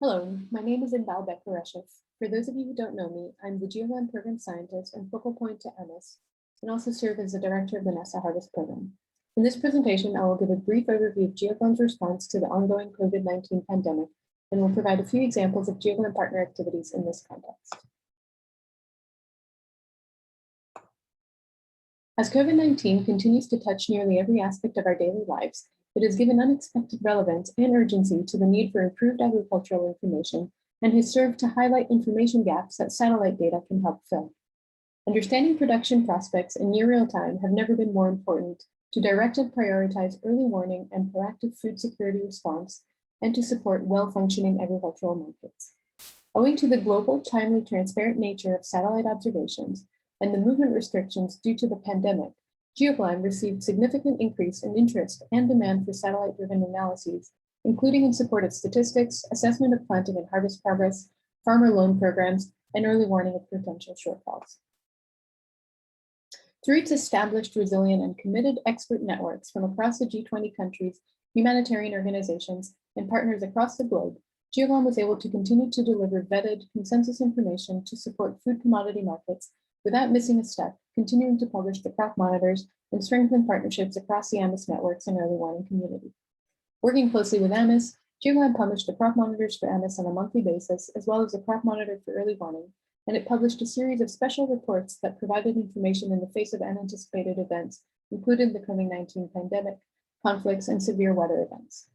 Hello, my name is Inbal Becker-Reshef. For those of you who don't know me, I'm the GEOGLAM program scientist and focal point to AMIS, and also serve as the director of the NASA Harvest program. In this presentation, I will give a brief overview of GEOGLAM's response to the ongoing COVID-19 pandemic, and will provide a few examples of GEOGLAM partner activities in this context. As COVID-19 continues to touch nearly every aspect of our daily lives, it has given unexpected relevance and urgency to the need for improved agricultural information and has served to highlight information gaps that satellite data can help fill. Understanding production prospects in near real time have never been more important to direct and prioritize early warning and proactive food security response and to support well-functioning agricultural markets. Owing to the global, timely, transparent nature of satellite observations and the movement restrictions due to the pandemic, GEOGLAM received significant increase in interest and demand for satellite-driven analyses, including in support of statistics, assessment of planting and harvest progress, farmer loan programs, and early warning of potential shortfalls. Through its established, resilient, and committed expert networks from across the G20 countries, humanitarian organizations, and partners across the globe, GEOGLAM was able to continue to deliver vetted consensus information to support food commodity markets without missing a step, continuing to publish the crop monitors and strengthen partnerships across the AMIS networks and early warning community. Working closely with AMIS, GEOGLAM published the crop monitors for AMIS on a monthly basis, as well as the crop monitor for early warning, and it published a series of special reports that provided information in the face of unanticipated events, including the COVID-19 pandemic, conflicts, and severe weather events.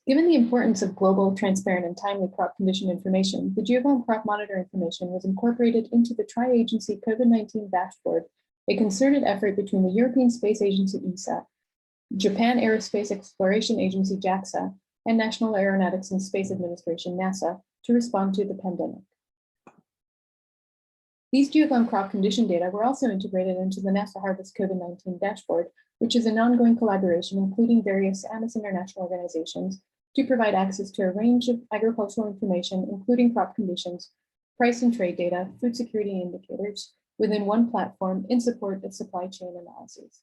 Given the importance of global, transparent, and timely crop condition information, the GEOGLAM crop monitor information was incorporated into the tri-agency COVID-19 dashboard, a concerted effort between the European Space Agency ESA, Japan Aerospace Exploration Agency JAXA, and National Aeronautics and Space Administration NASA to respond to the pandemic. These GEOGLAM crop condition data were also integrated into the NASA Harvest COVID-19 dashboard, which is an ongoing collaboration including various AMIS international organizations to provide access to a range of agricultural information, including crop conditions, price and trade data, food security indicators, within one platform in support of supply chain analyses.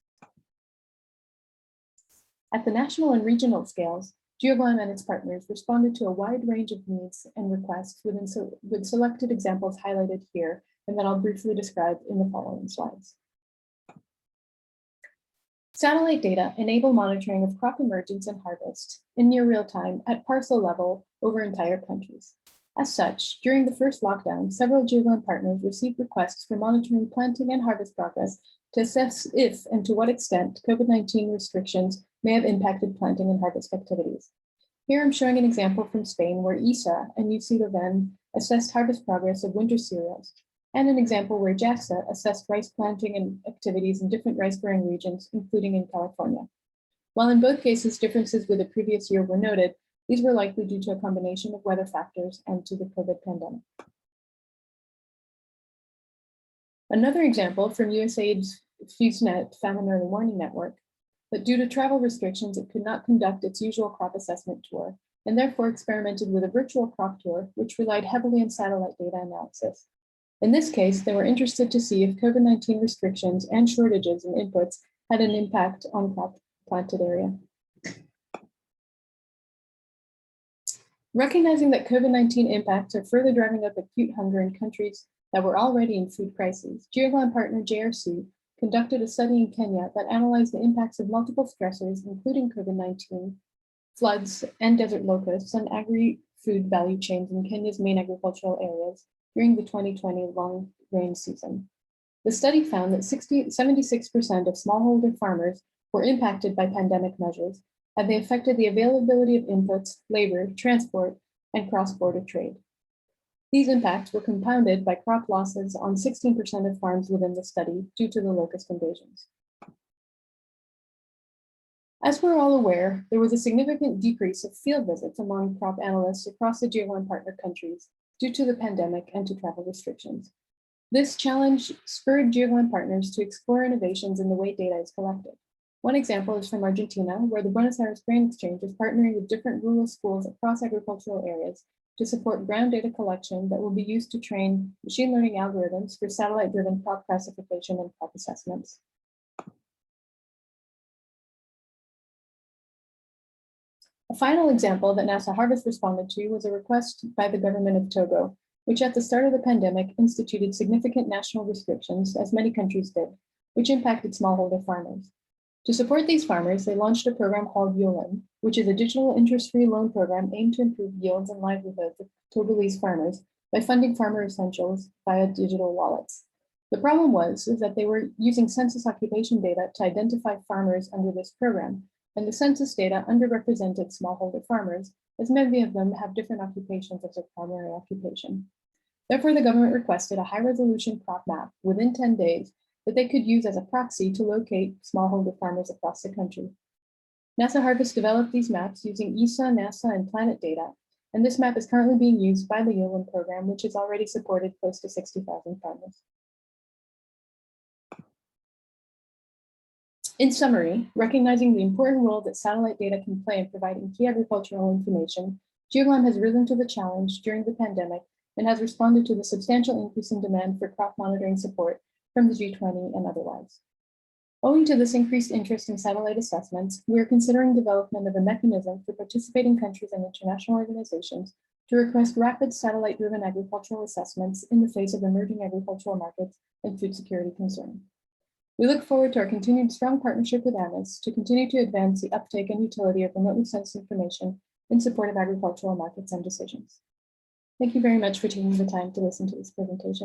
At the national and regional scales, GEOGLAM and its partners responded to a wide range of needs and requests with selected examples highlighted here, and that I'll briefly describe in the following slides. Satellite data enable monitoring of crop emergence and harvest in near real time at parcel level over entire countries. As such, during the first lockdown, several GEOGLAM partners received requests for monitoring planting and harvest progress to assess if and to what extent COVID-19 restrictions may have impacted planting and harvest activities. Here I'm showing an example from Spain where ESA and UC Leuven assessed harvest progress of winter cereals, and an example where JAXA assessed rice planting and activities in different rice growing regions, including in California. While in both cases differences with the previous year were noted, these were likely due to a combination of weather factors and to the COVID pandemic. Another example from USAID's FuseNet Famine Early Warning Network, but due to travel restrictions, it could not conduct its usual crop assessment tour, and therefore experimented with a virtual crop tour, which relied heavily on satellite data analysis. In this case, they were interested to see if COVID-19 restrictions and shortages in inputs had an impact on crop planted area. Recognizing that COVID-19 impacts are further driving up acute hunger in countries that were already in food crises, GEOGLAM partner JRC conducted a study in Kenya that analyzed the impacts of multiple stressors, including COVID-19, floods, and desert locusts on agri-food value chains in Kenya's main agricultural areas during the 2020 long rain season. The study found that 76% of smallholder farmers were impacted by pandemic measures, and they affected the availability of inputs, labor, transport, and cross-border trade. These impacts were compounded by crop losses on 16% of farms within the study due to the locust invasions. As we're all aware, there was a significant decrease of field visits among crop analysts across the GEOGLAM partner countries due to the pandemic and to travel restrictions. This challenge spurred GEOGLAM partners to explore innovations in the way data is collected. One example is from Argentina, where the Buenos Aires Grain Exchange is partnering with different rural schools across agricultural areas to support ground data collection that will be used to train machine learning algorithms for satellite-driven crop classification and crop assessments. A final example that NASA Harvest responded to was a request by the government of Togo, which at the start of the pandemic instituted significant national restrictions, as many countries did, which impacted smallholder farmers. To support these farmers, they launched a program called GEOGLAM, which is a digital interest-free loan program aimed to improve yields and livelihoods of Togolese farmers by funding farmer essentials via digital wallets. The problem was that they were using census occupation data to identify farmers under this program, and the census data underrepresented smallholder farmers, as many of them have different occupations as their primary occupation. Therefore, the government requested a high-resolution crop map within 10 days that they could use as a proxy to locate smallholder farmers across the country. NASA Harvest developed these maps using ESA, NASA, and Planet data, and this map is currently being used by the GEOGLAM program, which has already supported close to 60,000 farmers. In summary, recognizing the important role that satellite data can play in providing key agricultural information, GEOGLAM has risen to the challenge during the pandemic and has responded to the substantial increase in demand for crop monitoring support from the G20 and otherwise. Owing to this increased interest in satellite assessments, we are considering development of a mechanism for participating countries and international organizations to request rapid satellite-driven agricultural assessments in the face of emerging agricultural markets and food security concerns. We look forward to our continued strong partnership with AMIS to continue to advance the uptake and utility of remotely sensed information in support of agricultural markets and decisions. Thank you very much for taking the time to listen to this presentation.